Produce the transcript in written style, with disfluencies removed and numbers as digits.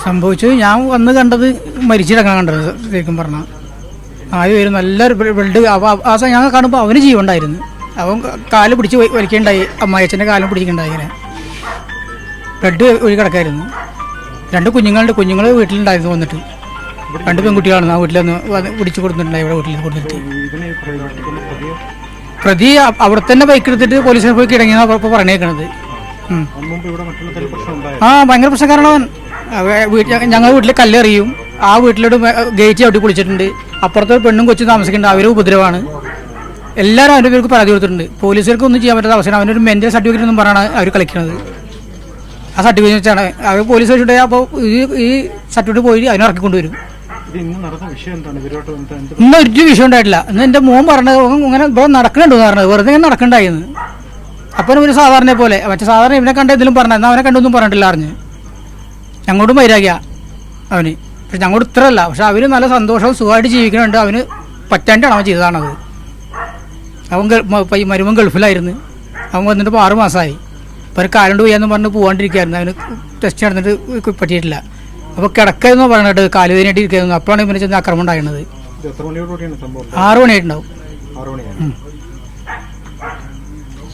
സംഭവിച്ചത് ഞാൻ വന്ന് കണ്ടത് മരിച്ചിടക്കാൻ കണ്ടത്. ശരിക്കും പറഞ്ഞാൽ ആദ്യം വരും നല്ലൊരു ബ്ലഡ്. ആ ഞങ്ങൾ കാണുമ്പോൾ അവന് ജീവണ്ടായിരുന്നു. അവൻ കാല് പിടിച്ച് വലിക്കണ്ടായി, അമ്മായിച്ചൻ്റെ കാലും പിടിക്കണ്ടായി. ഇങ്ങനെ ബ്ലഡ് ഒഴി കിടക്കായിരുന്നു. രണ്ട് കുഞ്ഞുങ്ങൾ വീട്ടിലുണ്ടായിരുന്നു. വന്നിട്ട് രണ്ട് പെൺകുട്ടികളാണ് ആ വീട്ടിലൊന്ന് പിടിച്ചു കൊടുത്തിട്ടുണ്ടായി. ഇവിടെ വീട്ടിൽ കൊടുത്തിട്ട് പ്രതി അവിടെ തന്നെ ബൈക്ക് എടുത്തിട്ട് പോലീസിനെ പോയി കിടങ്ങിയെന്നാണ് ഇപ്പോൾ പറഞ്ഞേക്കണത്. ഭയങ്കര പ്രശ്നക്കാരനവൻ. ഞങ്ങൾ വീട്ടിൽ കല്ലെറിയും, ആ വീട്ടിലോട്ട് ഗേറ്റ് ചവിട്ടി പൊളിച്ചിട്ടുണ്ട്. അപ്പുറത്തെ പെണ്ണും കൊച്ചും താമസിക്കുന്നുണ്ട്, അവരും ഉപദ്രവമാണ്. എല്ലാവരും അവൻ്റെ പേർക്ക് പരാതി കൊടുത്തിട്ടുണ്ട്. പോലീസുകാർക്ക് ഒന്നും ചെയ്യാൻ പറ്റാത്ത അവസരം. അവനൊരു മെൻ്റൽ സർട്ടിഫിക്കറ്റ് ഒന്നും പറഞ്ഞാണ് അവർ കളിക്കുന്നത്. ആ സർട്ടിഫിക്കറ്റ് വെച്ചാണ് അവർ പോലീസ് വെച്ചിട്ട് അപ്പോൾ ഈ സർട്ടിഫിക്കറ്റ് പോയി അതിനെ ഇറക്കിക്കൊണ്ടുവരും. ഇന്ന് ഒരു വിഷയം ഉണ്ടായിട്ടില്ല. ഇന്ന് എൻ്റെ മോൻ പറഞ്ഞത് ഇങ്ങനെ ഇവിടെ നടക്കണുണ്ടെന്ന് പറഞ്ഞത്, വെറുതെ ഇങ്ങനെ നടക്കണ്ടായിരുന്നു. അപ്പം ഒരു സാധാരണ പോലെ മറ്റേ സാധാരണ ഇവനെ കണ്ട എന്തെങ്കിലും പറഞ്ഞത്, എന്നാൽ അവനെ കണ്ടൊന്നും പറഞ്ഞിട്ടില്ല. അറിഞ്ഞ് ഞങ്ങളോടും വൈരാഗ്യ അവന്. പക്ഷെ ഞങ്ങളോട് ഇത്രയല്ല. പക്ഷെ അവന് നല്ല സന്തോഷവും സുഖമായിട്ട് ജീവിക്കുന്നുണ്ട്. അവന് പറ്റാണ്ടാണ് അവൻ ചെയ്തതാണത്. അവൻ മരുമൻ ഗൾഫിലായിരുന്നു. അവൻ വന്നിട്ട് ഇപ്പോൾ 6 മാസമായി. ഇപ്പോൾ ഒരു കാലുകൊണ്ട് പോയാന്ന് പറഞ്ഞ് പോകാണ്ടിരിക്കുകയായിരുന്നു. അവന് ടെസ്റ്റ് നടന്നിട്ട് പറ്റിയിട്ടില്ല. അപ്പോൾ കിടക്കെന്ന് പറഞ്ഞിട്ട് കാലുവേദനയായിട്ട് ഇരിക്കുന്നു. അപ്പോഴാണ് ഇവനെ ചെന്ന് ആക്രമണം ഉണ്ടായിരുന്നത്. 6 മണിയായിട്ടുണ്ടാവും.